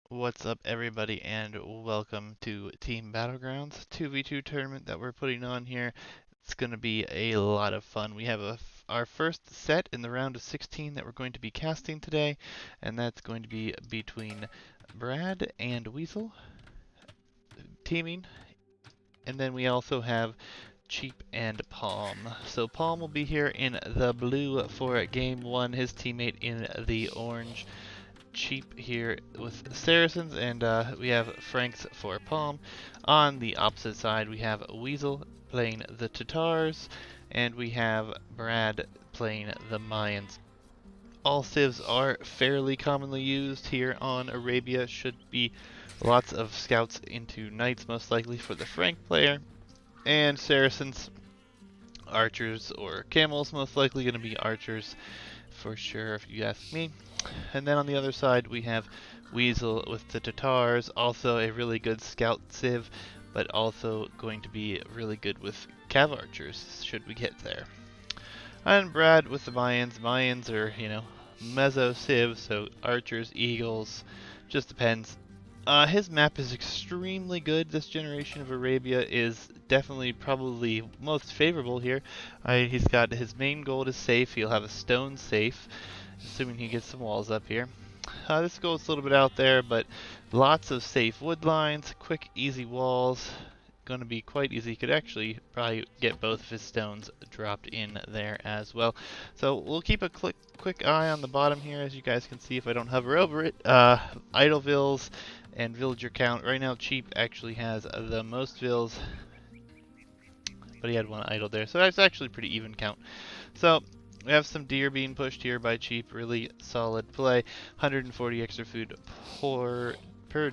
What's up, everybody, and welcome to Team Battlegrounds 2v2 tournament that we're putting on here. It's going to be a lot of fun. We have our first set in the round of 16 that we're going to be casting today, and that's going to be between Brad and Weasel teaming, and then we also have Cheap and Palm. So Palm will be here in the blue for game one, his teammate in the orange. Cheap here with Saracens, and we have Franks for Palm. On the opposite side, we have Weasel playing the Tatars, and we have Brad playing the Mayans. All civs are fairly commonly used here on Arabia. Should be lots of scouts into knights, most likely for the Frank player, and Saracens, archers or camels, most likely going to be archers for sure, if you ask me. And then on the other side, we have Weasel with the Tatars, also a really good scout civ, but also going to be really good with cav archers, should we get there. And Brad with the Mayans. Mayans are, mezzo civ, so archers, eagles, just depends. His map is extremely good. This generation of Arabia is definitely probably most favorable here. He's got his main gold is safe. He'll have a stone safe, assuming he gets some walls up here. This gold's a little bit out there, but lots of safe wood lines, quick, easy walls. Going to be quite easy. He could actually probably get both of his stones dropped in there as well. So we'll keep a quick eye on the bottom here, as you guys can see if I don't hover over it. Idle vills and villager count. Right now, Cheap actually has the most vills, but he had one idle there, so that's actually pretty even count. So we have some deer being pushed here by Cheap. Really solid play. 140 extra food per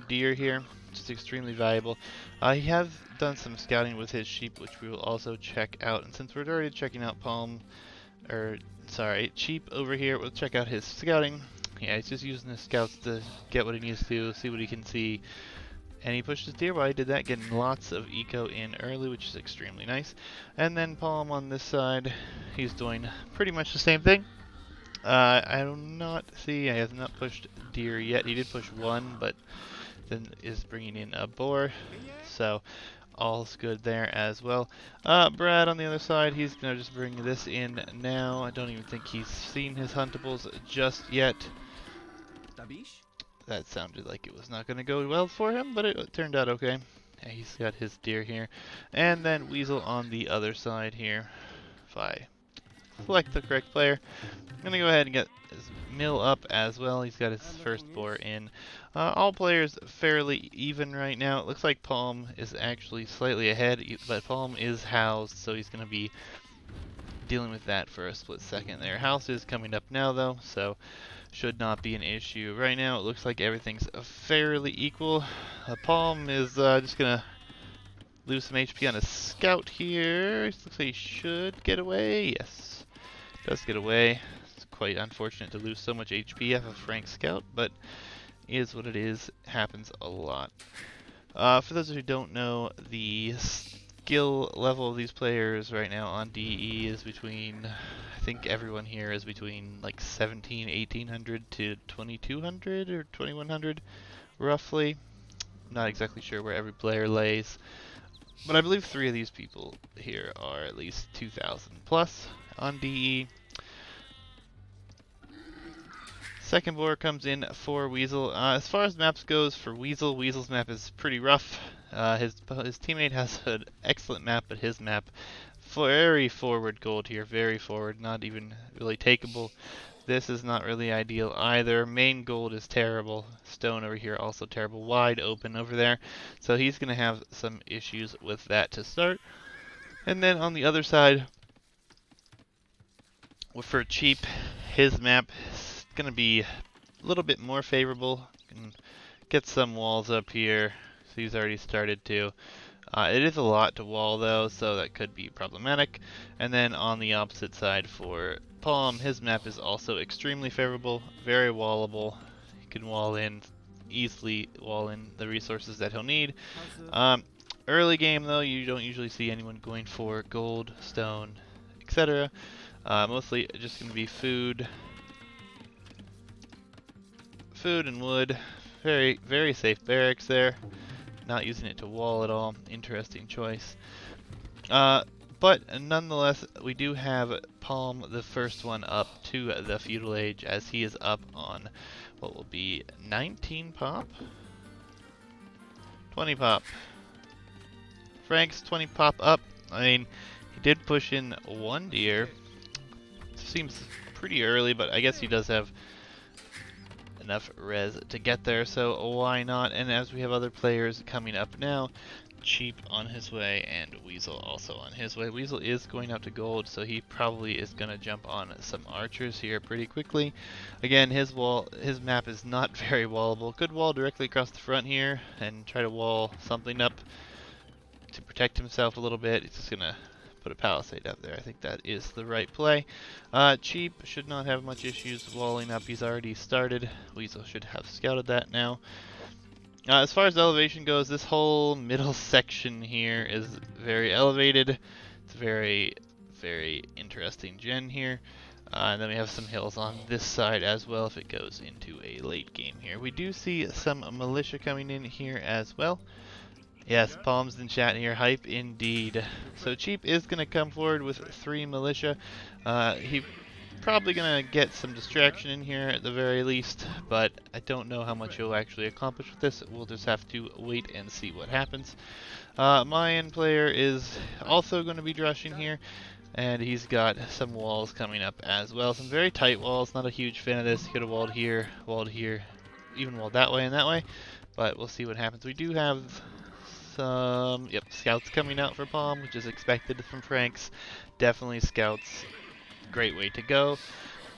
deer here, which is extremely valuable. He has done some scouting with his sheep, which we will also check out. And since we're already checking out Cheap over here, we'll check out his scouting. Yeah, he's just using his scouts to get what he needs to, see what he can see. And he pushed his deer while he did that, getting lots of eco in early, which is extremely nice. And then Palm on this side, he's doing pretty much the same thing. I do not see, he has not pushed deer yet. He did push one, but then is bringing in a boar, so all's good there as well. Brad on the other side, he's gonna just bring this in now. I don't even think he's seen his huntables just yet. That sounded like it was not going to go well for him, but it turned out okay. Yeah, he's got his deer here. And then Weasel on the other side here. If I select the correct player, I'm going to go ahead and get his mill up as well. He's got his first boar in. All players fairly even right now. It looks like Palm is actually slightly ahead, but Palm is housed, so he's going to be dealing with that for a split second there. House is coming up now, though, so should not be an issue. Right now, it looks like everything's fairly equal. Palm is just going to lose some HP on a scout here. Looks like he should get away. Yes, does get away. It's quite unfortunate to lose so much HP off of Frank Scout, but is what it is. Happens a lot. For those who don't know, the skill level of these players right now on DE is between, I think everyone here is between like 1800 to 2200 or 2100 roughly. I'm not exactly sure where every player lays, but I believe 3 of these people here are at least 2000 plus on DE. Second boar comes in for Weasel. As far as maps goes for Weasel, Weasel's map is pretty rough. His teammate has an excellent map, but his map, very forward gold here, very forward, not even really takeable. This is not really ideal either. Main gold is terrible. Stone over here also terrible. Wide open over there. So he's going to have some issues with that to start. And then on the other side, for Cheap, his map is going to be a little bit more favorable. Can get some walls up here. So he's already started to. It is a lot to wall though, so that could be problematic. And then on the opposite side for Palm, his map is also extremely favorable, very wallable. He can easily wall in the resources that he'll need. Early game though, you don't usually see anyone going for gold, stone, etc. Mostly just going to be food and wood. Very, very safe barracks there. Not using it to wall at all. Interesting choice. But nonetheless, we do have Palm, the first one up to the feudal age, as he is up on what will be 19 pop? 20 pop. Frank's 20 pop up. I mean, he did push in one deer. Seems pretty early, but I guess he does have enough res to get there, so why not? And as we have other players coming up now, Cheap on his way and Weasel also on his way. Weasel is going out to gold, so he probably is going to jump on some archers here pretty quickly. Again, his map is not very wallable. Could wall directly across the front here and try to wall something up to protect himself a little bit. He's just going to put a palisade up there. I think that is the right play. Cheap should not have much issues walling up. He's already started. Weasel should have scouted that now. As far as elevation goes, this whole middle section here is very elevated. It's very, very interesting gen here. And then we have some hills on this side as well if it goes into a late game here. We do see some militia coming in here as well. Yes, Palms in chat here. Hype indeed. So Cheap is going to come forward with 3 militia. He probably going to get some distraction in here at the very least, but I don't know how much he'll actually accomplish with this. We'll just have to wait and see what happens. Mayan player is also going to be drushing here, and he's got some walls coming up as well. Some very tight walls. Not a huge fan of this. He could have walled here, even walled that way and that way, but we'll see what happens. We do have some, scouts coming out for Palm, which is expected from Franks. Definitely scouts. Great way to go.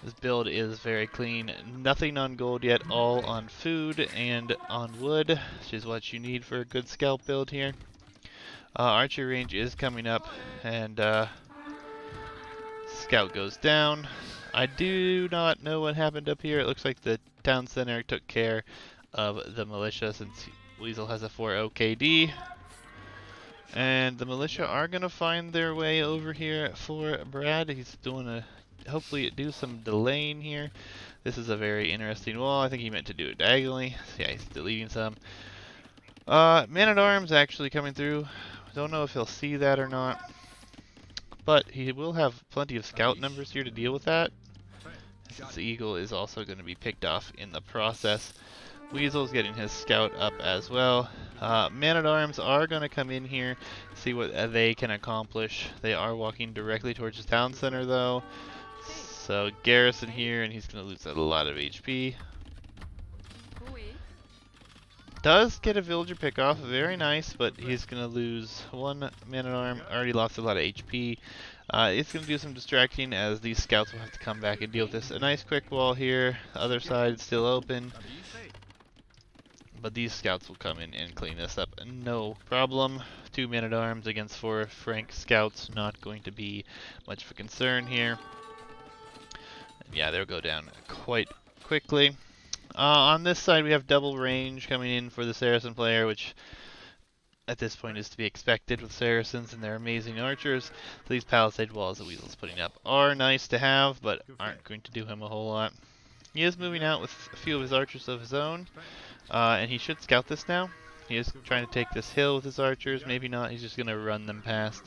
This build is very clean. Nothing on gold yet, all on food and on wood, which is what you need for a good scout build here. Archery range is coming up, and scout goes down. I do not know what happened up here. It looks like the town center took care of the militia since Weasel has a 4 KD. And the militia are going to find their way over here for Brad. He's doing hopefully do some delaying here. This is a very interesting wall. I think he meant to do it diagonally. So yeah, he's deleting some. Man-at-Arms actually coming through. Don't know if he'll see that or not. But he will have plenty of scout numbers here to deal with that. Since the Eagle is also going to be picked off in the process. Weasel's getting his scout up as well. Man-at-Arms are going to come in here, see what they can accomplish. They are walking directly towards the town center though. So Garrison here, and he's going to lose a lot of HP. Does get a villager pick-off, very nice, but he's going to lose 1 man-at-arm. Already lost a lot of HP. It's going to do some distracting as these scouts will have to come back and deal with this. A nice quick wall here. The other side is still open. But these scouts will come in and clean this up, no problem. 2 man-at-arms against 4 Frank scouts, not going to be much of a concern here. And yeah, they'll go down quite quickly. On this side, we have double range coming in for the Saracen player, which at this point is to be expected with Saracens and their amazing archers. So these palisade walls that Weasel's putting up are nice to have, but aren't going to do him a whole lot. He is moving out with a few of his archers of his own. And he should scout this now. He is trying to take this hill with his archers. Maybe not. He's just going to run them past.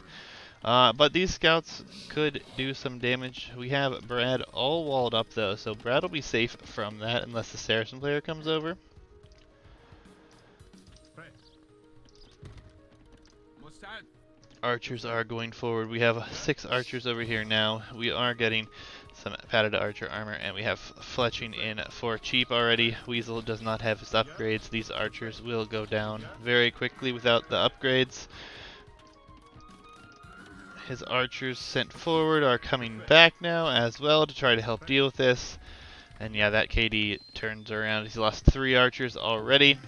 But these scouts could do some damage. We have Brad all walled up, though. So Brad will be safe from that unless the Saracen player comes over. Archers are going forward. We have 6 archers over here now. We are getting some padded archer armor, and we have fletching in for Cheap already. Weasel does not have his upgrades. These archers will go down very quickly without the upgrades. His archers sent forward are coming back now as well to try to help deal with this. And yeah, that KD turns around. He's lost 3 archers already.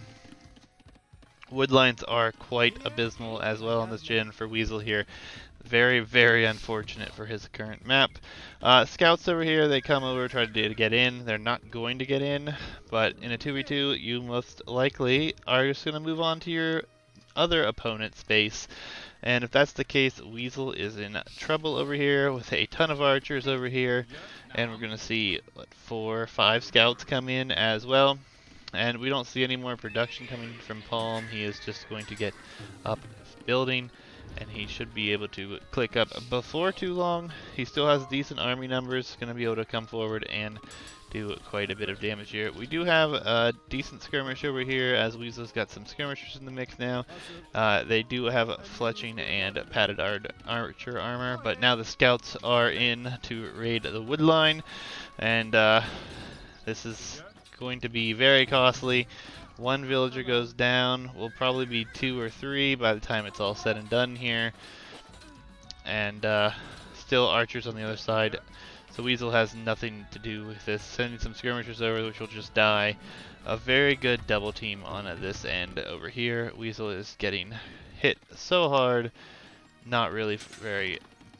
Woodlines are quite abysmal as well on this gen for Weasel here. Very, very unfortunate for his current map. Scouts over here, they come over, try to get in. They're not going to get in, but in a 2v2, you most likely are just going to move on to your other opponent's base. And if that's the case, Weasel is in trouble over here with a ton of archers over here. And we're going to see, 4 or 5 scouts come in as well. And we don't see any more production coming from Palm. He is just going to get up building, and he should be able to click up before too long. He still has decent army numbers, going to be able to come forward and do quite a bit of damage here. We do have a decent skirmish over here, as Weasel's got some skirmishers in the mix now. They do have fletching and padded archer armor, but now the scouts are in to raid the wood line, and this is going to be very costly. One villager goes down, will probably be 2 or 3 by the time it's all said and done here. And still archers on the other side. So Weasel has nothing to do with this. Sending some skirmishers over, which will just die. A very good double team on this end over here. Weasel is getting hit so hard. Not really very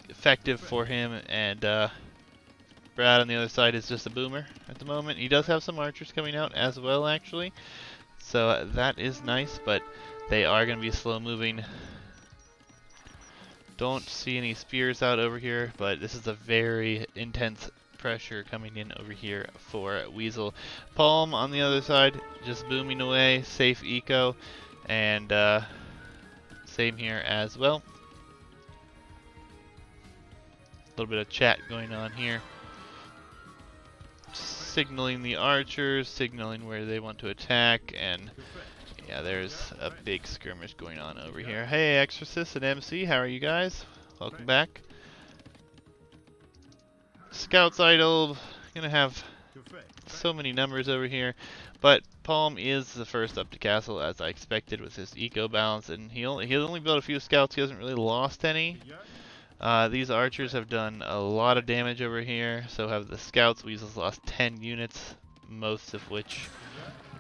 effective for him. And Brad on the other side is just a boomer at the moment. He does have some archers coming out as well, actually. So that is nice, but they are going to be slow moving. Don't see any spears out over here, but this is a very intense pressure coming in over here for Weasel. Palm on the other side, just booming away, safe eco, and same here as well. A little bit of chat going on here. Signaling the archers, signaling where they want to attack, and yeah, there's a big skirmish going on over here. Hey, Exorcist and MC, how are you guys? Welcome back. Scouts idle, gonna have so many numbers over here, but Palm is the first up to castle as I expected with his eco balance, and he only built a few scouts. He hasn't really lost any. These archers have done a lot of damage over here, so have the scouts. Weasel's lost 10 units, most of which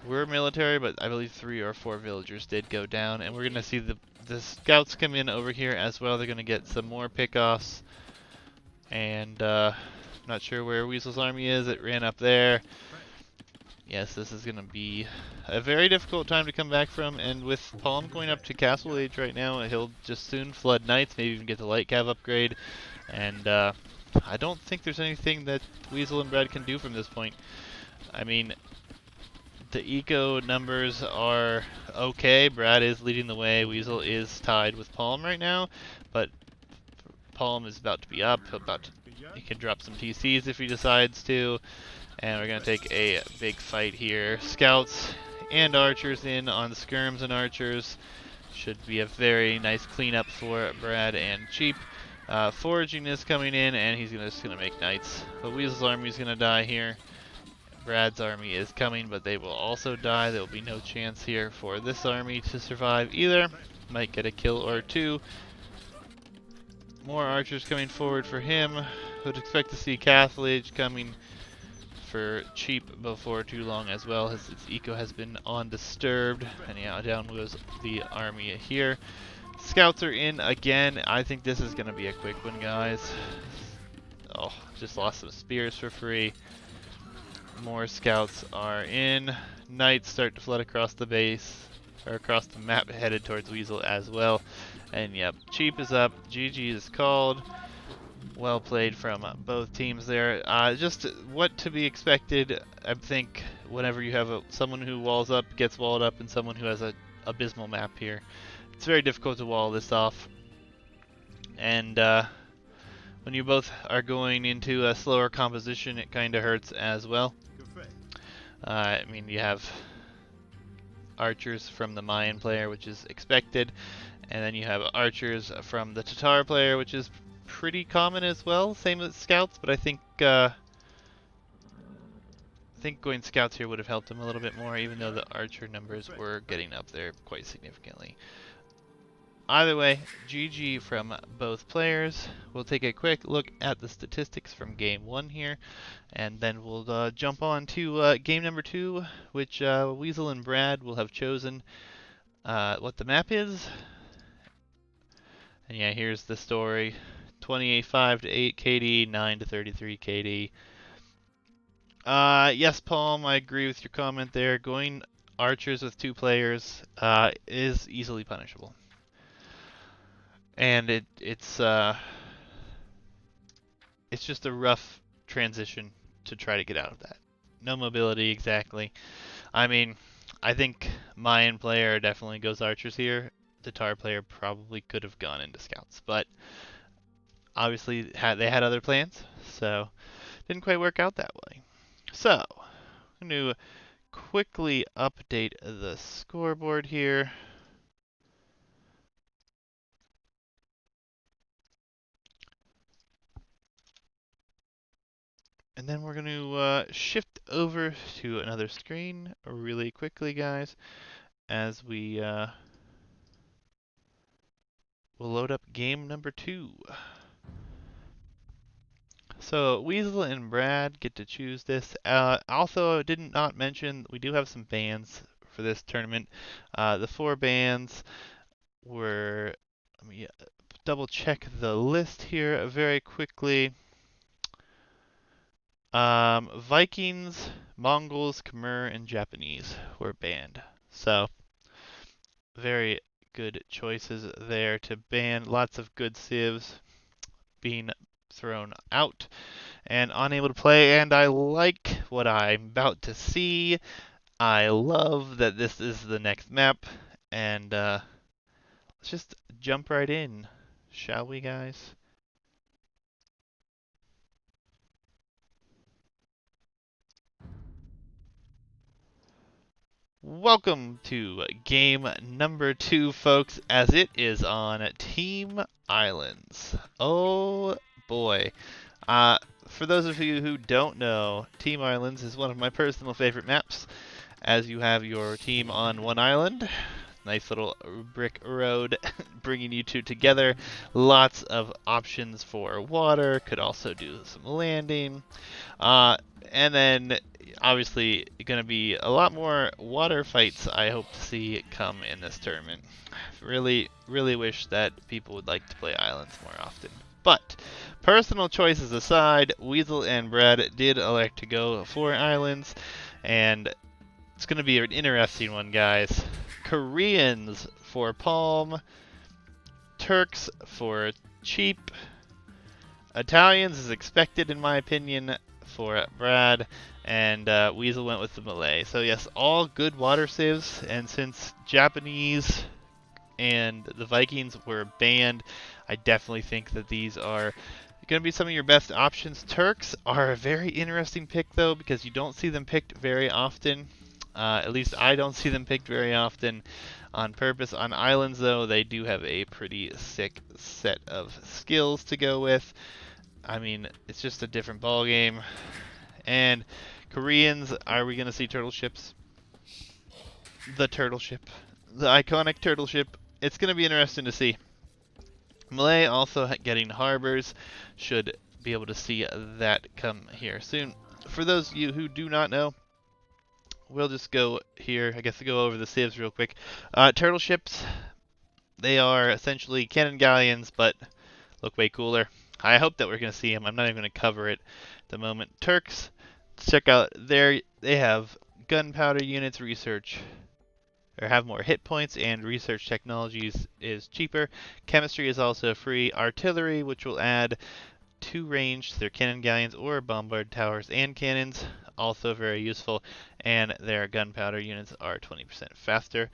were military, but I believe 3 or 4 villagers did go down, and we're going to see the scouts come in over here as well. They're going to get some more pickoffs, and I'm not sure where Weasel's army is. It ran up there. Yes, this is going to be a very difficult time to come back from, and with Palm going up to Castle Age right now, he'll just soon flood Knights, maybe even get the Light Cav upgrade, and I don't think there's anything that Weasel and Brad can do from this point. I mean, the eco numbers are okay. Brad is leading the way. Weasel is tied with Palm right now, but Palm is about to be up. He can drop some TCs if he decides to. And we're going to take a big fight here. Scouts and archers in on the skirms and archers. Should be a very nice cleanup for Brad and Cheap. Foraging is coming in, and he's just going to make knights. But Weasel's army is going to die here. Brad's army is coming, but they will also die. There will be no chance here for this army to survive either. Might get a kill or 2. More archers coming forward for him. Would expect to see Castle Age coming for Cheap before too long as well. His eco has been undisturbed, and yeah, down goes the army here. Scouts are in again. I think this is going to be a quick one, guys. Oh, just lost some spears for free. More scouts are in. Knights start to flood across the base, or across the map, headed towards Weasel as well. And yep, Cheap is up. GG is called. Well played from both teams there. Just what to be expected. I think whenever you have someone who walls up, gets walled up, and someone who has a abysmal map here, it's very difficult to wall this off. And when you both are going into a slower composition, it kind of hurts as well. I mean, you have archers from the Mayan player, which is expected, and then you have archers from the Tatar player, which is pretty common as well. Same as scouts, but I think going scouts here would have helped him a little bit more, even though the archer numbers were getting up there quite significantly. Either way, GG from both players. We'll take a quick look at the statistics from game 1 here, and then we'll jump on to game number 2, which Weasel and Brad will have chosen what the map is. And yeah, here's the story. 28.5 to 8 KD, 9 to 33 KD. Yes, Palm, I agree with your comment there. Going archers with 2 players is easily punishable. And it's just a rough transition to try to get out of that. No mobility exactly. I mean, I think Mayan player definitely goes archers here. The Tar player probably could have gone into scouts, but obviously they had other plans, so didn't quite work out that way. So, I'm going to quickly update the scoreboard here. And then we're going to shift over to another screen really quickly, guys, as we will load up game number 2. So Weasel and Brad get to choose this. Also, I did not mention we do have some bans for this tournament. The 4 bans were, let me double check the list here very quickly. Vikings, Mongols, Khmer, and Japanese were banned. So, very good choices there to ban. Lots of good civs being thrown out and unable to play, and I like what I'm about to see. I love that this is the next map, and let's just jump right in, shall we, guys? Welcome to game number 2, folks, as it is on Team Islands. Oh boy. For those of you who don't know, Team Islands is one of my personal favorite maps, as you have your team on one island. Nice little brick road bringing you two together. Lots of options for water. Could also do some landing. And then, obviously, going to be a lot more water fights I hope to see come in this tournament. Really, really wish that people would like to play islands more often. But, personal choices aside, Weasel and Brad did elect to go for islands, and it's going to be an interesting one, guys. Koreans for Palm, Turks for Cheap, Italians is expected, in my opinion, for Brad, and Weasel went with the Malay. So yes, all good water civs, and since Japanese and the Vikings were banned, I definitely think that these are going to be some of your best options. Turks are a very interesting pick, though, because you don't see them picked very often. At least I don't see them picked very often on purpose. On islands, though, they do have a pretty sick set of skills to go with. I mean, it's just a different ball game. And Koreans, are we going to see turtle ships? The turtle ship. The iconic turtle ship. It's going to be interesting to see. Malay also getting harbors. Should be able to see that come here soon. For those of you who do not know, we'll just go here. I guess to go over the civs real quick. Turtle ships, they are essentially cannon galleons, but look way cooler. I hope that we're going to see them. I'm not even going to cover it at the moment. Turks, let's check out there. They have gunpowder units, research, or have more hit points, and research technologies is cheaper. Chemistry is also free. Artillery, which will add 2 range to their cannon galleons or bombard towers and cannons, also very useful, and their gunpowder units are 20% faster.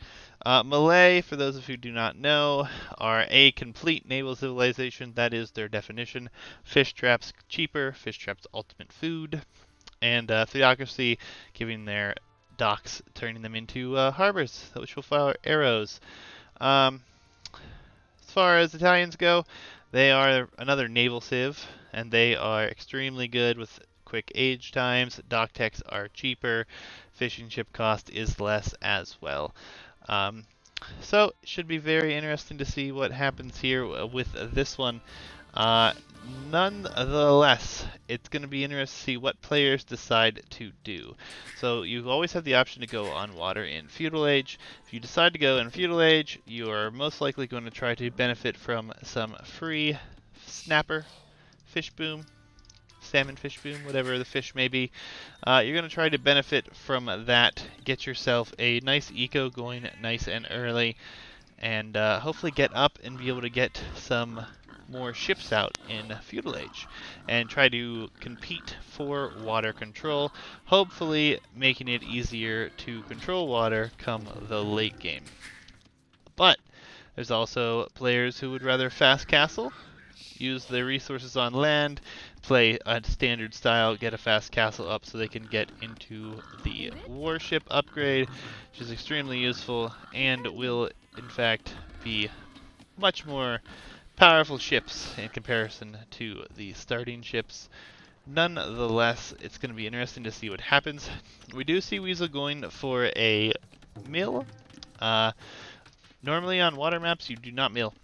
Malay, for those of you who do not know, are a complete naval civilization. That is their definition. Fish traps cheaper, fish traps ultimate food, and theocracy, giving their docks, turning them into harbors, which will fire arrows. As far as Italians go, they are another naval civ, and they are extremely good with quick age times. Dock techs are cheaper. Fishing ship cost is less as well. So it should be very interesting to see what happens here with this one. Nonetheless, it's going to be interesting to see what players decide to do. So you always have the option to go on water in Feudal Age. If you decide to go in Feudal Age, you are most likely going to try to benefit from some free snapper, fish boom, salmon fish boom, whatever the fish may be. You're going to try to benefit from that, get yourself a nice eco going nice and early, and hopefully get up and be able to get some more ships out in Feudal Age and try to compete for water control, hopefully making it easier to control water come the late game. But there's also players who would rather fast castle, use their resources on land, play a standard style, get a fast castle up so they can get into the warship upgrade, which is extremely useful and will in fact be much more powerful ships in comparison to the starting ships. Nonetheless, it's going to be interesting to see what happens. We do see Weasol going for a mill. Normally on water maps, you do not mill.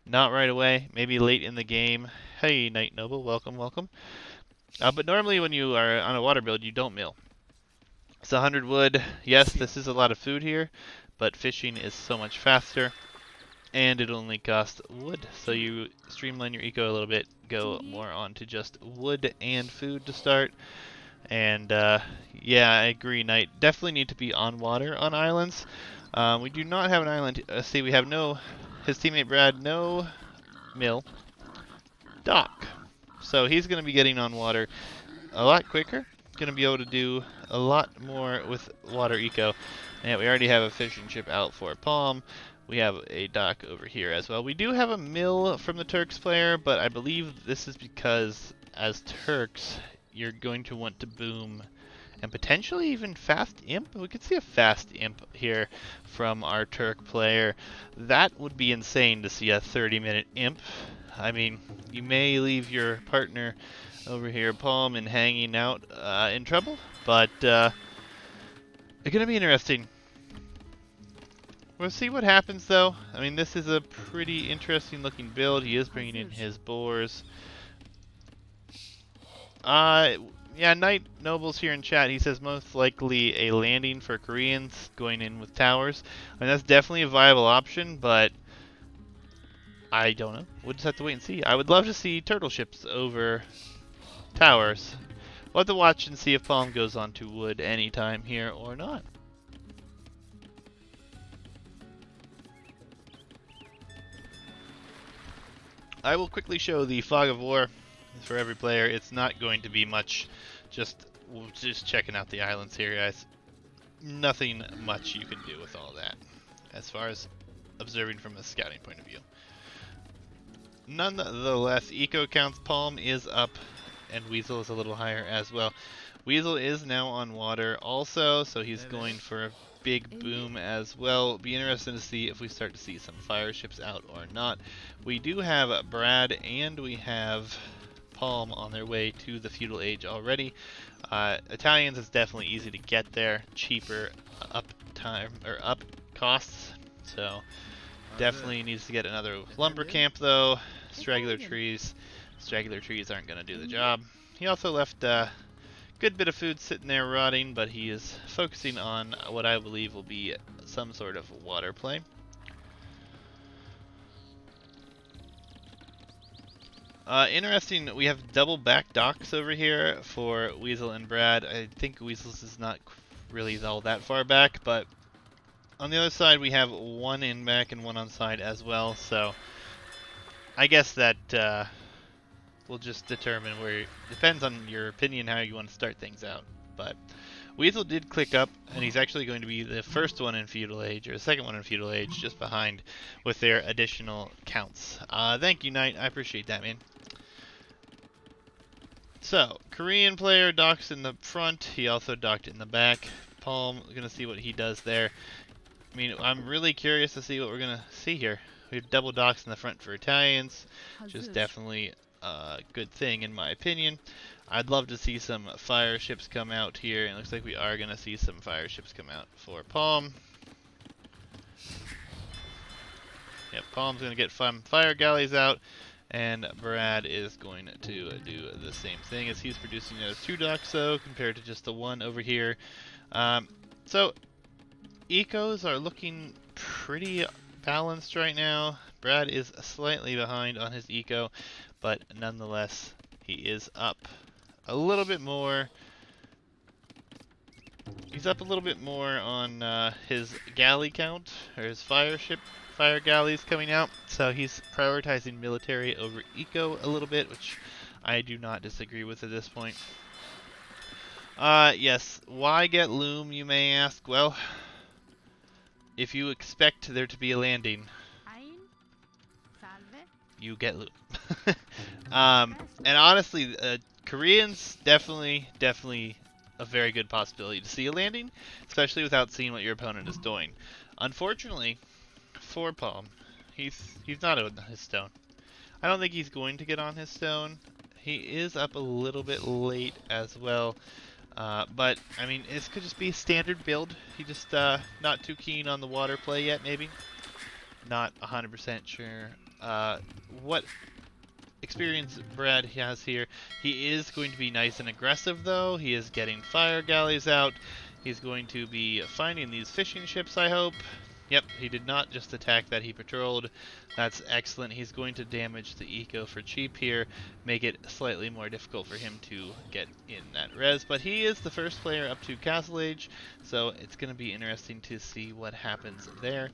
Not right away, maybe late in the game. Hey, Knight Noble, welcome, welcome. But normally when you are on a water build, you don't mill. It's 100 wood. Yes, this is a lot of food here, but fishing is so much faster, and it only costs wood. So you streamline your eco a little bit, go more onto just wood and food to start. And yeah, I agree, Knight. Definitely need to be on water on islands. We do not have an island. See, we have no... His teammate Brad, no mill, dock. So he's going to be getting on water a lot quicker. Going to be able to do a lot more with water eco. And we already have a fishing ship out for Palm. We have a dock over here as well. We do have a mill from the Turks player, but I believe this is because as Turks, you're going to want to boom and potentially even fast imp. We could see a fast imp here from our Turk player. That would be insane to see a 30-minute imp. I mean, you may leave your partner over here, Palm, and hanging out in trouble, but it's going to be interesting. We'll see what happens, though. I mean, this is a pretty interesting looking build. He is bringing in his boars. Yeah, Knight Noble's here in chat. He says most likely a landing for Koreans going in with towers. I mean, that's definitely a viable option, but I don't know. We'll just have to wait and see. I would love to see turtle ships over towers. We'll have to watch and see if Palm goes on to wood anytime here or not. I will quickly show the Fog of War for every player. It's not going to be much, just checking out the islands here, guys. Nothing much you can do with all that, as far as observing from a scouting point of view. Nonetheless, eco counts, Palm is up, and Weasol is a little higher as well. Weasol is now on water also, so he's going for a big boom as well. Be interesting to see if we start to see some fire ships out or not. We do have Brad and we have Palm on their way to the feudal age already. Italians is definitely easy to get there, cheaper up time or up costs. So definitely needs to get another lumber camp though. Straggler trees aren't going to do the job. He also left good bit of food sitting there rotting, but he is focusing on what I believe will be some sort of water play. Interesting, we have double back docks over here for Weasol and Brad. I think Weasel's is not really all that far back, but on the other side we have one in back and one on side as well, so I guess that we'll just determine where, depends on your opinion how you want to start things out. But Weasol did click up, and he's actually going to be the first one in Feudal Age, or the second one in Feudal Age, just behind with their additional counts. Thank you, Knight. I appreciate that, man. So, Korean player docks in the front. He also docked in the back. Palm, we're going to see what he does there. I mean, I'm really curious to see what we're going to see here. We have double docks in the front for Italians, which is definitely a good thing in my opinion. I'd love to see some fire ships come out here, and it looks like we are going to see some fire ships come out for Palm. Yep, Palm's going to get some fire galleys out, and Brad is going to do the same thing as he's producing those 2 docks though, compared to just the 1 over here. So, ecos are looking pretty balanced right now. Brad is slightly behind on his eco, but nonetheless, he is up a little bit more. He's up a little bit more on his galley count, or his fire galleys coming out. So he's prioritizing military over eco a little bit, which I do not disagree with at this point. Yes. Why get loom, you may ask? Well, if you expect there to be a landing, you get loom. And honestly, Koreans definitely a very good possibility to see a landing, especially without seeing what your opponent is doing. Unfortunately, for Palm, he's not on his stone. I don't think he's going to get on his stone. He is up a little bit late as well. But, I mean, this could just be a standard build. He just not too keen on the water play yet, maybe. Not 100% sure what experience Brad has here. He is going to be nice and aggressive, though. He is getting fire galleys out. He's going to be finding these fishing ships, I hope. Yep, he did not just attack that he patrolled. That's excellent. He's going to damage the eco for cheap here, make it slightly more difficult for him to get in that res. But he is the first player up to Castle Age, so it's going to be interesting to see what happens there.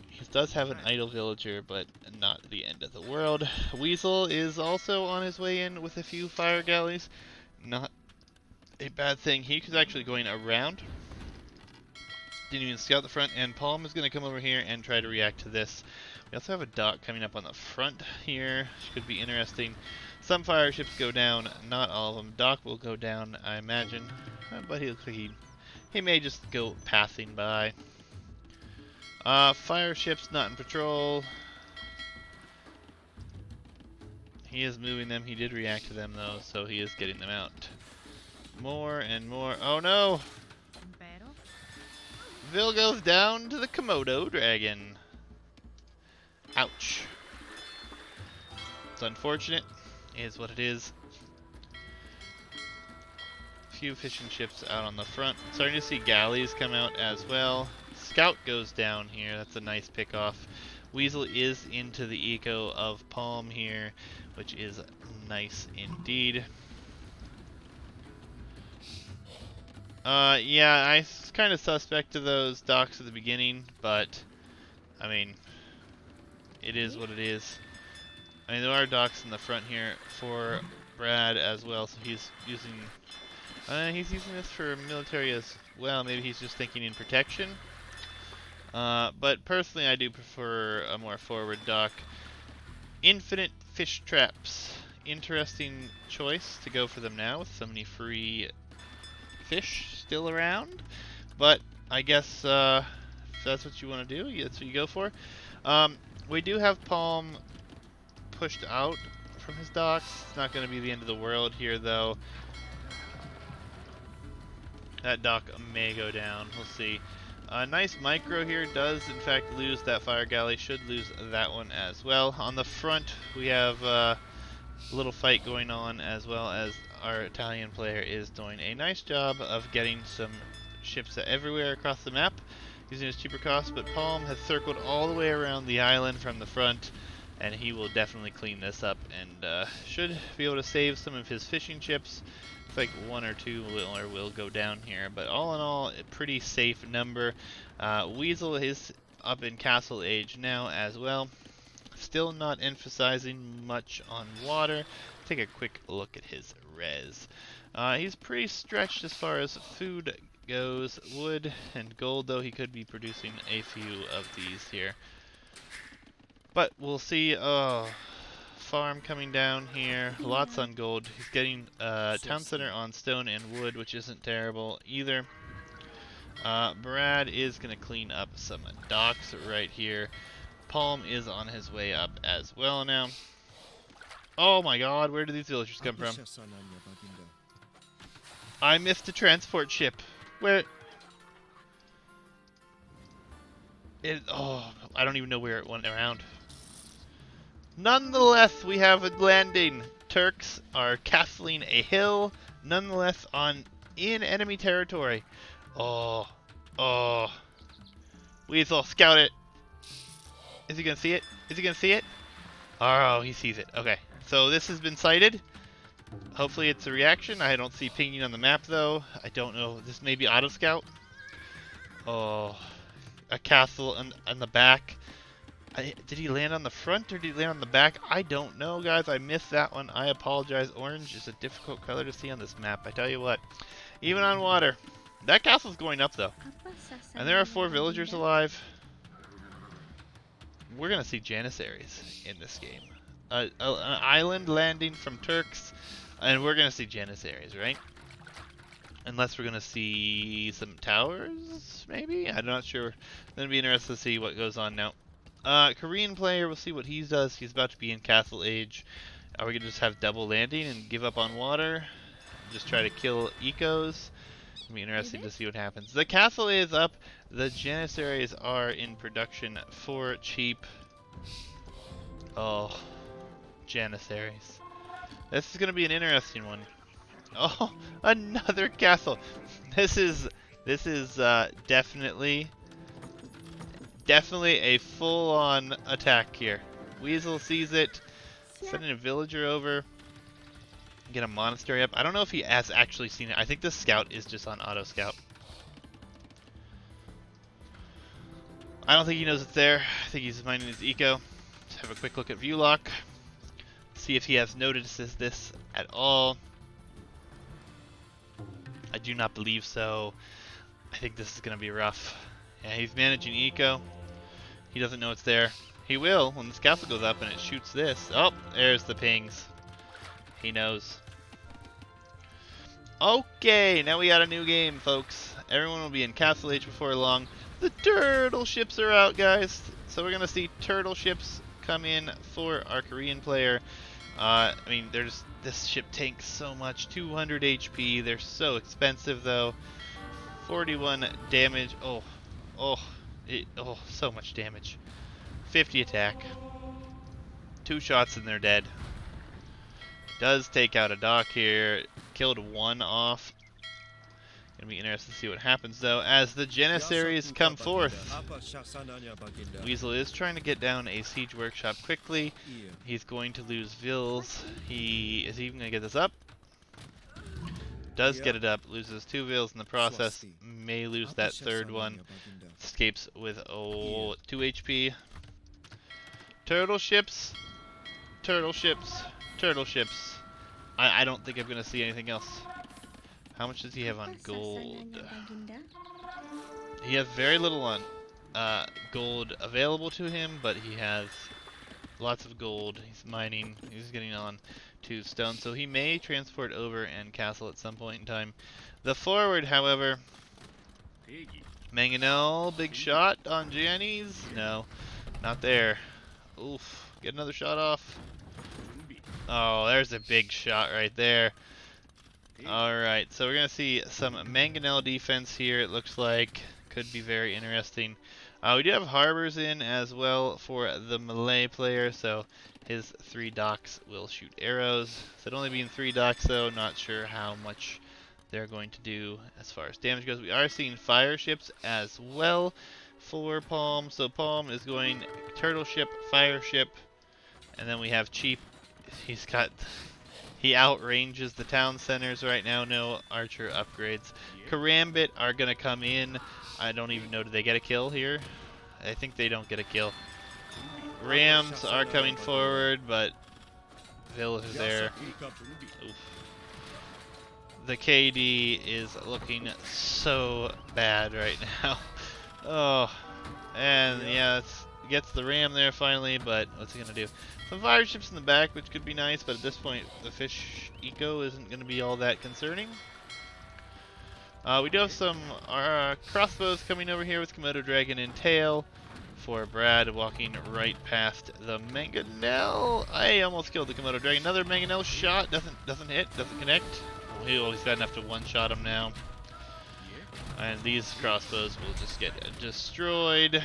He does have an idle villager, but not the end of the world. Weasol is also on his way in with a few fire galleys. Not a bad thing. He's actually going around. Didn't even scout the front, and Palm is going to come over here and try to react to this. We also have a dock coming up on the front here. Should be interesting. Some fire ships go down, not all of them. Dock will go down, I imagine, but he looks like he may just go passing by. Fire ships not in patrol. He is moving them. He did react to them though, so he is getting them out. More and more. Oh no! Vil goes down to the Komodo dragon. Ouch. It's unfortunate. It is what it is. Few fishing ships out on the front. Starting to see galleys come out as well. Scout goes down here. That's a nice pick off. Weasel is into the eco of Palm here, which is nice indeed. Yeah, I was kind of suspect of those docks at the beginning, but I mean, it is what it is. I mean, there are docks in the front here for Brad as well, so he's using this for military as well. Maybe he's just thinking in protection. But personally, I do prefer a more forward dock. Infinite fish traps. Interesting choice to go for them now with so many free fish still around. But I guess if that's what you want to do, that's what you go for. We do have Palm pushed out from his docks. It's not going to be the end of the world here, though. That dock may go down. We'll see. Nice micro here. Does in fact lose that fire galley. Should lose that one as well. On the front, we have a little fight going on, as well as our Italian player is doing a nice job of getting some ships everywhere across the map using his cheaper cost. But Palm has circled all the way around the island from the front, and he will definitely clean this up and should be able to save some of his fishing ships. Looks like one or two will go down here, but all in all, a pretty safe number. Weasel is up in Castle Age now as well. Still not emphasizing much on water. Take a quick look at his res. He's pretty stretched as far as food goes. Wood and gold, though, he could be producing a few of these here. But we'll see. Farm coming down here. Lots on gold. He's getting town center on stone and wood, which isn't terrible either. Brad is going to clean up some docks right here. Palm is on his way up as well now. Oh my god, where did these villagers come from? I missed a transport ship. Where? Oh, I don't even know where it went around. Nonetheless, we have a landing. Turks are castling a hill, nonetheless in enemy territory. Oh. Weasol, scout it. Is he gonna see it? Is he gonna see it? Oh, he sees it. Okay, so this has been sighted. Hopefully it's a reaction. I don't see pinging on the map though. I don't know. This may be auto scout. Oh, a castle on the back. Did he land on the front or did he land on the back? I don't know, guys. I missed that one. I apologize. Orange is a difficult color to see on this map. I tell you what. Even on water. That castle's going up though. And there are 4 villagers alive. We're going to see Janissaries in this game. An island landing from Turks. And we're going to see Janissaries, right? Unless we're going to see some towers, maybe? I'm not sure. Then be interested to see what goes on now. Korean player, we'll see what he does. He's about to be in Castle Age. Are we going to just have double landing and give up on water? Just try to kill ecos? It'll be interesting to see what happens. The castle is up. The Janissaries are in production for cheap. Oh, Janissaries. This is going to be an interesting one. Oh, another castle. This is definitely a full-on attack here. Weasol sees it, sending a villager over, get a monastery up. I don't know if he has actually seen it. I think the scout is just on auto scout. I don't think he knows it's there. I think he's minding his eco. Let's have a quick look at view lock. See if he has noticed this at all. I do not believe so. I think this is going to be rough. Yeah, he's managing eco. He doesn't know it's there. He will when this castle goes up and it shoots this. Oh, there's the pings. He knows. Okay, now we got a new game, folks. Everyone will be in Castle Age before long. The turtle ships are out, guys. So we're going to see turtle ships come in for our Korean player. I mean, this ship tanks so much. 200 HP. They're so expensive, though. 41 damage. Oh, so much damage. 50 attack. 2 shots and they're dead. Does take out a dock here. Killed 1 off. Gonna be interested to see what happens though as the Janissaries come forth. Weasol is trying to get down a siege workshop quickly. He's going to lose vills. Is he even gonna get this up? Does get it up. Loses 2 vills in the process. May lose that 3rd one. Escapes with 2 HP. Turtle ships. Turtle ships. Turtle ships. I don't think I'm gonna see anything else. How much does he have on gold? He has very little on gold available to him, but he has lots of gold. He's mining. He's getting on 2 stone, so he may transport over and castle at some point in time. The forward, however, Mangonel, big shot on Janis. No, not there. Oof, get another shot off. Oh, there's a big shot right there. Alright, so we're going to see some Mangonel defense here, it looks like. Could be very interesting. We do have harbors in as well for the Malay player, so his 3 docks will shoot arrows. So it only being 3 docks though, not sure how much they're going to do as far as damage goes. We are seeing fire ships as well for Palm. So Palm is going turtle ship, fire ship, and then we have cheap. He outranges the town centers right now. No archer upgrades. Karambit are going to come in. I don't even know. Do they get a kill here? I think they don't get a kill. Rams are coming forward, but Vill is there. Oof. The KD is looking so bad right now. Oh, and yeah, gets the ram there finally, but what's he going to do? Some fire ships in the back, which could be nice, but at this point, the fish eco isn't going to be all that concerning. We do have some crossbows coming over here with Komodo Dragon and Tail for Brad walking right past the Mangonel. I almost killed the Komodo Dragon. Another Mangonel shot. Doesn't hit, doesn't connect. He's got enough to one-shot him now. And these crossbows will just get destroyed.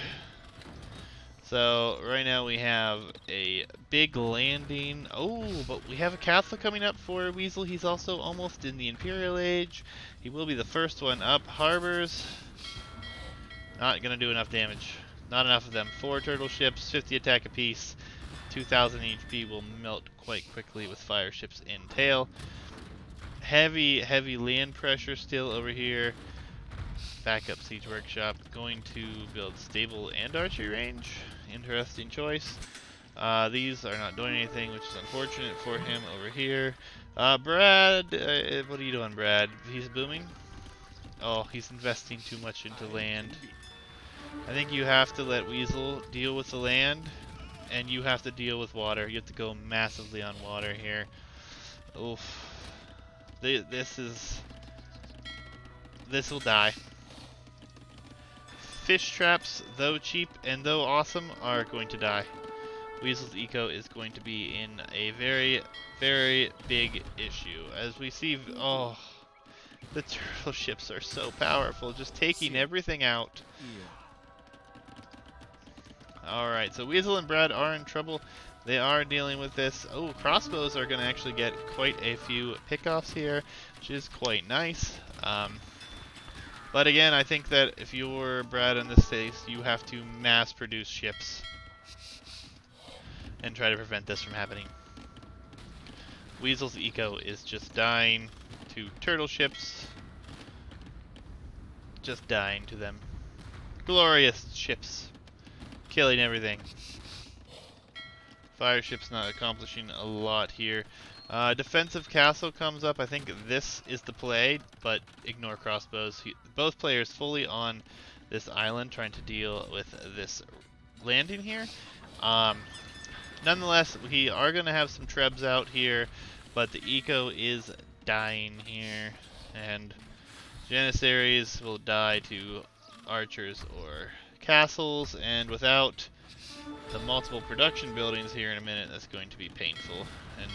So right now we have a big landing. Oh, but we have a castle coming up for Weasol. He's also almost in the Imperial Age. He will be the first one up. Harbors. Not going to do enough damage. Not enough of them. 4 turtle ships, 50 attack apiece. 2,000 HP will melt quite quickly with fire ships in tail. Heavy land pressure still over here. Backup siege workshop. Going to build stable and archery range. Interesting choice. These are not doing anything, which is unfortunate for him over here. Brad, what are you doing, Brad? He's booming? Oh, he's investing too much into land. I think you have to let Weasol deal with the land, and you have to deal with water. You have to go massively on water here. Oof. This will die. Fish traps, though cheap and though awesome, are going to die. Weasol's eco is going to be in a very, very big issue. As we see, oh, the turtle ships are so powerful, just taking everything out. Alright, so Weasol and Brad are in trouble. They are dealing with this. Oh, crossbows are going to actually get quite a few pickoffs here, which is quite nice. But again, I think that if you're Brad in this case, you have to mass produce ships and try to prevent this from happening. Weasol's eco is just dying to turtle ships. Just dying to them. Glorious ships. Killing everything. Fire ship's not accomplishing a lot here. Defensive castle comes up. I think this is the play, but ignore crossbows. Both players fully on this island trying to deal with this landing here. Nonetheless, we are going to have some trebs out here, but the eco is dying here, and Janissaries will die to archers or castles, and without the multiple production buildings here in a minute, that's going to be painful. And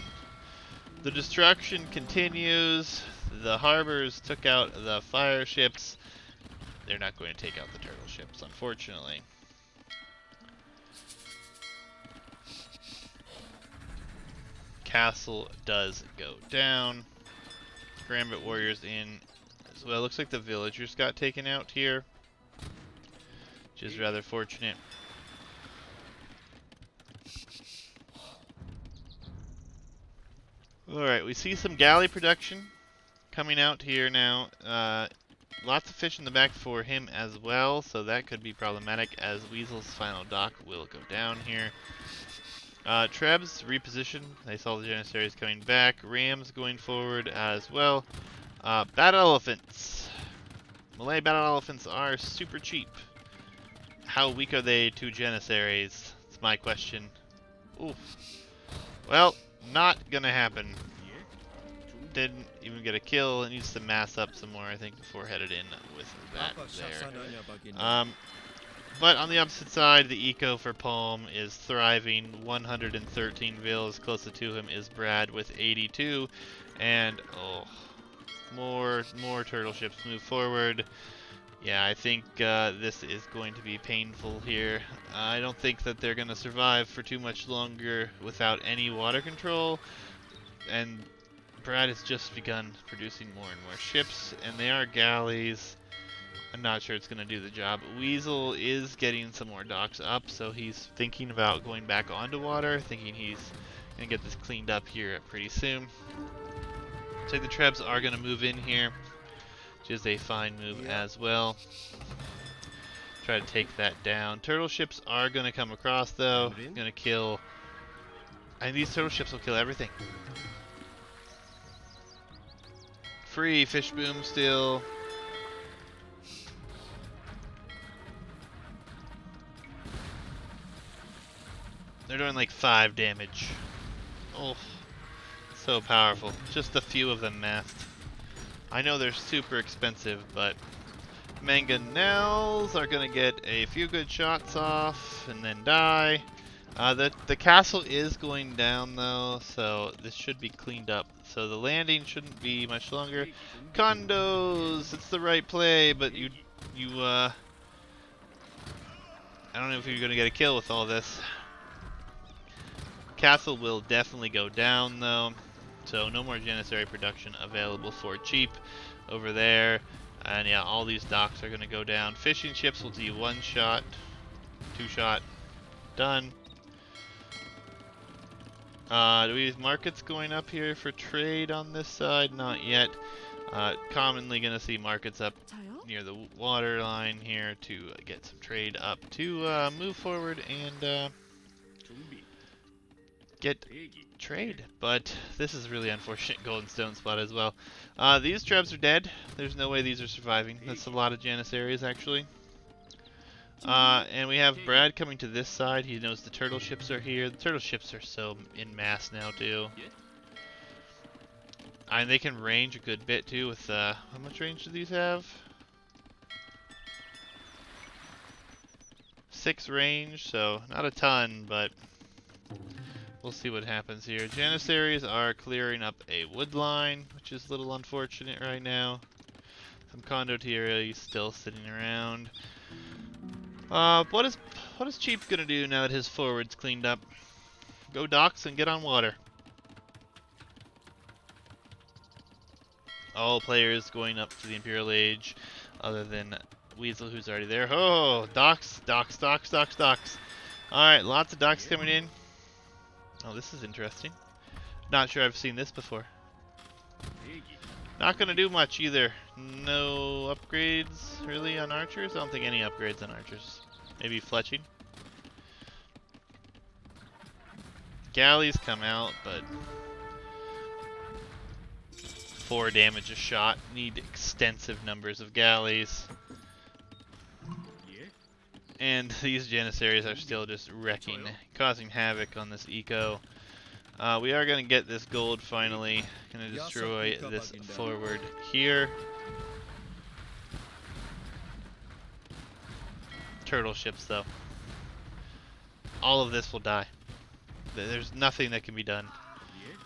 the destruction continues. The harbors took out the fire ships. They're not going to take out the turtle ships, unfortunately. Castle does go down. Gambit warriors in as well. Looks like the villagers got taken out here, which is rather fortunate. Alright, we see some galley production coming out here now. Lots of fish in the back for him as well, so that could be problematic as Weasol's final dock will go down here. Trebs reposition. They saw the Janissaries coming back. Rams going forward as well. Battle elephants. Malay battle elephants are super cheap. How weak are they to Janissaries? That's my question. Oof. Well, not gonna happen. Didn't even get a kill. It needs to mass up some more, I think, before headed in with that there. But on the opposite side, the eco for Palm is thriving. 113 vills. Closest to him is Brad with 82. And, oh, more turtle ships move forward. Yeah, I think this is going to be painful here. I don't think that they're going to survive for too much longer without any water control. And Brad has just begun producing more and more ships, and they are galleys. I'm not sure it's going to do the job. Weasol is getting some more docks up, so he's thinking about going back onto water, thinking he's going to get this cleaned up here pretty soon. So the Trebs are going to move in here, which is a fine move as well. Try to take that down. Turtle ships are going to come across, though. Going to kill... And these turtle ships will kill everything. Free fish boom still. They're doing like 5 damage. Oh, so powerful. Just a few of them massed. I know they're super expensive, but mangonels are gonna get a few good shots off and then die. The castle is going down though, so this should be cleaned up. So the landing shouldn't be much longer. Condos, it's the right play, but I don't know if you're gonna get a kill with all this. Castle will definitely go down though, so no more Janissary production available for cheap over there. And yeah, all these docks are gonna go down. Fishing ships will do 1 shot, 2 shot, done. Do we have markets going up here for trade on this side? Not yet. Commonly going to see markets up near the water line here to get some trade up to move forward and get trade. But this is really unfortunate golden stone spot as well. These trebs are dead. There's no way these are surviving. That's a lot of Janissaries actually. And we have Brad coming to this side. He knows the turtle ships are here. The turtle ships are so in mass now too. And they can range a good bit too with, how much range do these have? 6 range, so not a ton, but we'll see what happens here. Janissaries are clearing up a wood line, which is a little unfortunate right now. Some condottieri still sitting around. What is Chief gonna do now that his forward's cleaned up? Go docks and get on water. All players going up to the Imperial Age, other than Weasol, who's already there. Oh, docks, docks, docks, docks, docks. Alright, lots of docks coming in. Oh, this is interesting. Not sure I've seen this before. Not gonna do much either. No upgrades, really, on archers? I don't think any upgrades on archers. Maybe fletching. Galleys come out, but 4 damage a shot. Need extensive numbers of galleys. And these Janissaries are still just wrecking, causing havoc on this eco. We are going to get this gold finally. Going to destroy this forward here. Turtle ships though. All of this will die. There's nothing that can be done.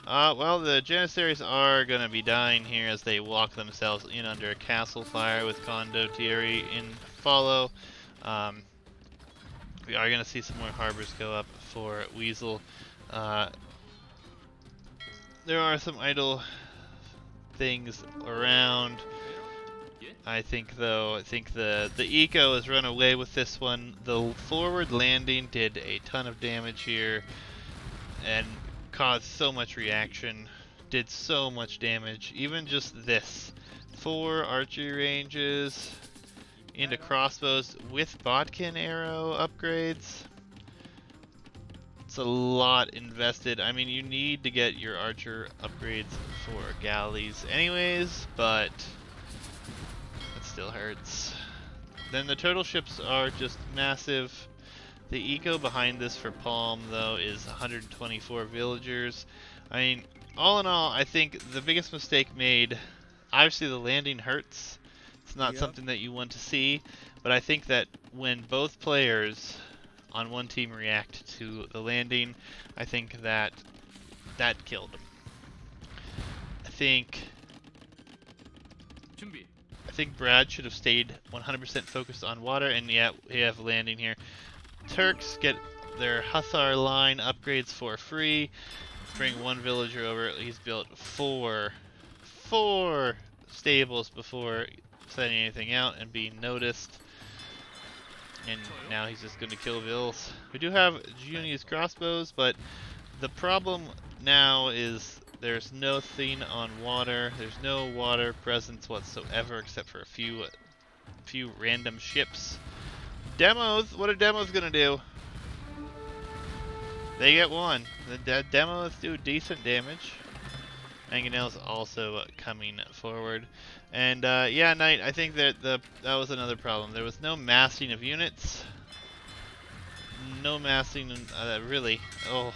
Well, the Janissaries are going to be dying here as they walk themselves in under a castle fire with condottieri in follow. We are going to see some more harbors go up for Weasol. There are some idle things around. I think though, the eco has run away with this one. The forward landing did a ton of damage here and caused so much reaction. Did so much damage. Even just this. 4 archery ranges into crossbows with Bodkin arrow upgrades. It's a lot invested. I mean, you need to get your archer upgrades for galleys anyways, but it still hurts. Then the turtle ships are just massive. The eco behind this for Palm, though, is 124 villagers. I mean, all in all, I think the biggest mistake made, obviously the landing hurts. It's not something that you want to see, but I think that when both players on one team react to the landing, I think that killed them. I think Brad should have stayed 100% focused on water, and yeah, we have landing here. Turks get their Hussar line upgrades for free. Bring 1 villager over. He's built 4 stables before setting anything out and being noticed. And now he's just going to kill vills. We do have Juni's crossbows, but the problem now is there's nothing on water. There's no water presence whatsoever except for a few random ships. Demos, what are demos gonna do? They get 1. The demos do decent damage. Mangonel's also coming forward. And yeah, Knight, I think that that was another problem. There was no massing of units. No massing, really. Oh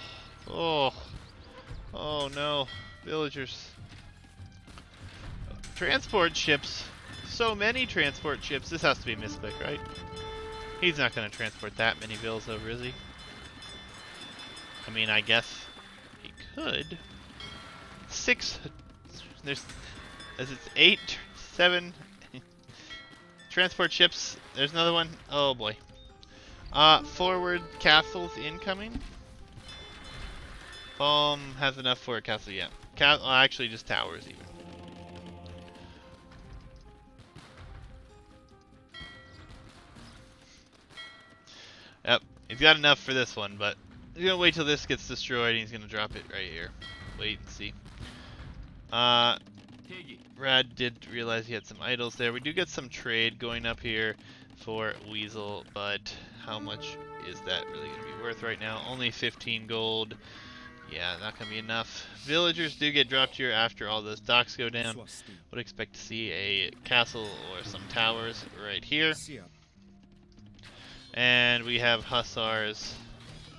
no. Villagers. Transport ships. So many transport ships. This has to be a misclick, right? He's not going to transport that many vills over, is he? I mean, I guess he could. 6. There's 8, 7 transport ships. There's another one. Oh boy. Forward castles incoming. Has enough for a castle, yeah. Actually, just towers even. Yep, he's got enough for this one, but He's gonna wait till this gets destroyed and he's gonna drop it right here. Wait and see. Brad did realize he had some idols there. We do get some trade going up here for Weasol, but how much is that really going to be worth right now? Only 15 gold. Yeah, not going to be enough. Villagers do get dropped here after all those docks go down. Would expect to see a castle or some towers right here. And we have hussars.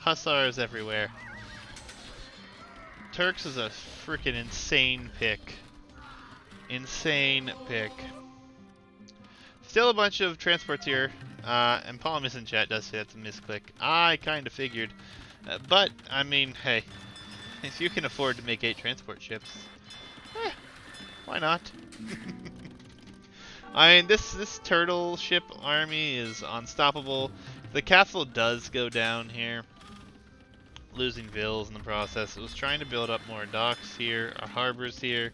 Hussars everywhere. Turks is a freaking insane pick. Insane pick. Still a bunch of transports here, and Polymus in chat does say that's a misclick. I kind of figured, but I mean, hey, if you can afford to make 8 transport ships, why not? I mean, this turtle ship army is unstoppable. The castle does go down here, losing vills in the process. It was trying to build up more docks here, or harbors here,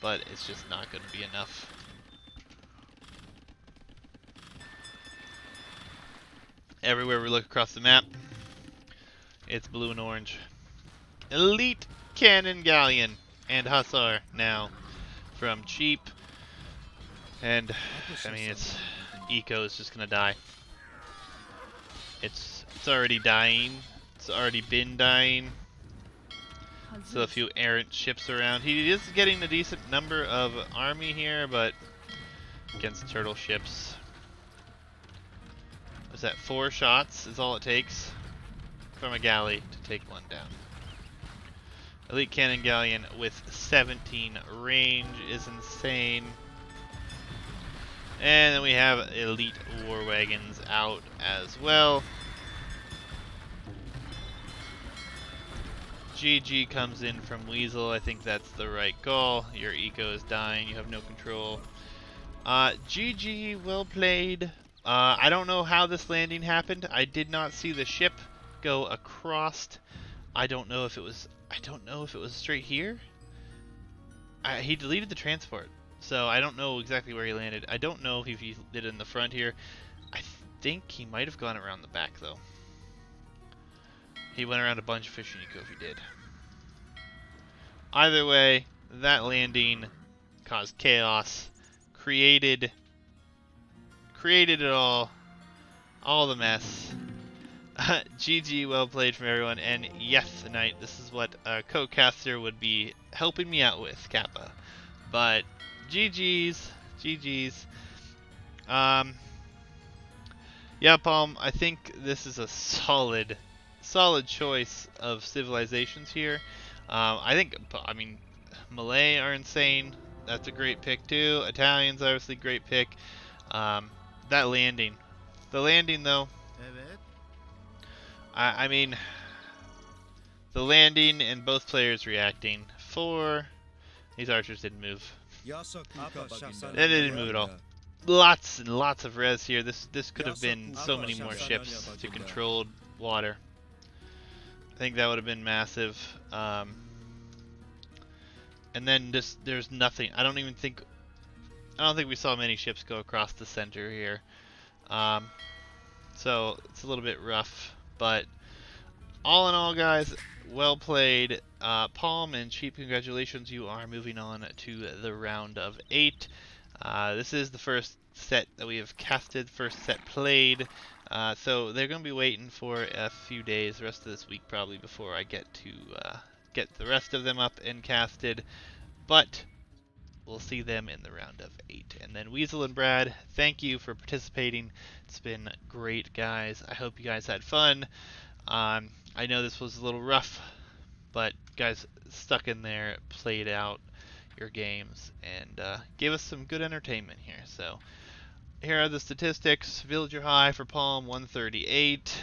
but it's just not going to be enough. Everywhere we look across the map, it's blue and orange. Elite Cannon Galleon and Hussar now from cheap. And, I mean, it's Eco is just going to die. It's already dying. It's already been dying. So a few errant ships around. He is getting a decent number of army here, but against turtle ships. Is that 4 shots is all it takes from a galley to take one down. Elite Cannon Galleon with 17 range is insane. And then we have Elite War Wagons out as well. GG comes in from Weasol. I think that's the right call. Your eco is dying. You have no control. GG, well played. I don't know how this landing happened. I did not see the ship go across. I don't know if it was straight here. He deleted the transport, so I don't know exactly where he landed. I don't know if he did it in the front here. I think he might have gone around the back though. He went around a bunch of fishing eco if he did. Either way, that landing caused chaos, created it all the mess. GG, well played from everyone, and yes, tonight, this is what a co-caster would be helping me out with, Kappa. But GG's. Yeah, Palm, I think this is a solid choice of civilizations here. I mean, Malay are insane. That's a great pick too. Italians, obviously, great pick. That landing. The landing, though. I mean, the landing and both players reacting. 4. These archers didn't move. They didn't move at all. Lots and lots of res here. This could have been so many more ships to controlled water. I think that would have been massive. And then there's nothing. I don't think we saw many ships go across the center here. So it's a little bit rough, but all in all, guys, well played. Palm and Cheap, congratulations. You are moving on to the round of 8. This is the first set that we have casted, first set played. So they're going to be waiting for a few days, the rest of this week probably, before I get to get the rest of them up and casted. But we'll see them in the round of 8. And then Weasol and Brad, thank you for participating. It's been great, guys. I hope you guys had fun. I know this was a little rough, but guys stuck in there, played out your games, and gave us some good entertainment here. So here are the statistics. Villager high for Palm, 138.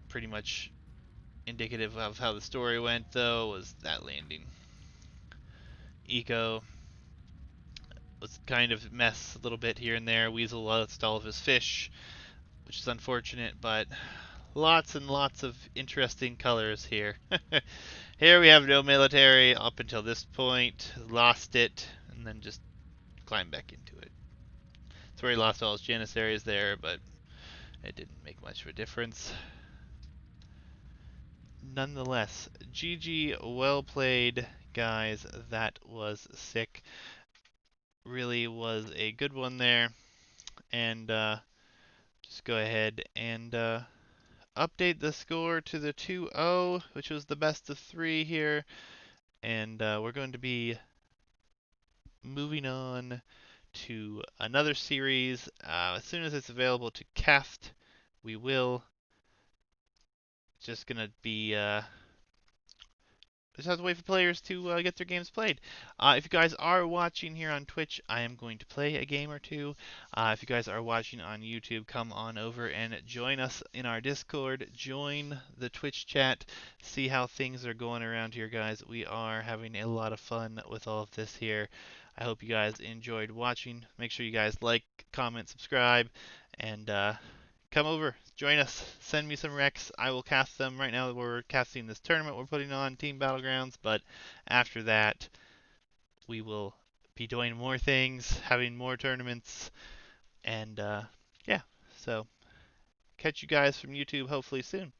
Pretty much indicative of how the story went, though, was that landing. Eco was kind of mess a little bit here and there. Weasol lost all of his fish, which is unfortunate, but lots and lots of interesting colors here. Here we have no military up until this point, lost it, and then just climbed back into it. That's where he lost all his janissaries there, but it didn't make much of a difference. nonetheless, GG, well played, guys. That was sick. Really was a good one there. And just go ahead and update the score to the 2-0, which was the best of 3 here. And we're going to be moving on to another series. As soon as it's available to cast, we will. Just gonna be just have to wait for players to get their games played. If you guys are watching here on Twitch, I am going to play a game or two. If you guys are watching on YouTube, come on over and join us in our Discord. Join the Twitch chat. See how things are going around here, guys. We are having a lot of fun with all of this here. I hope you guys enjoyed watching. Make sure you guys like, comment, subscribe, and come over, join us, send me some recs. I will cast them. Right now we're casting this tournament we're putting on, Team Battlegrounds, but after that we will be doing more things, having more tournaments, and yeah, so catch you guys from YouTube hopefully soon.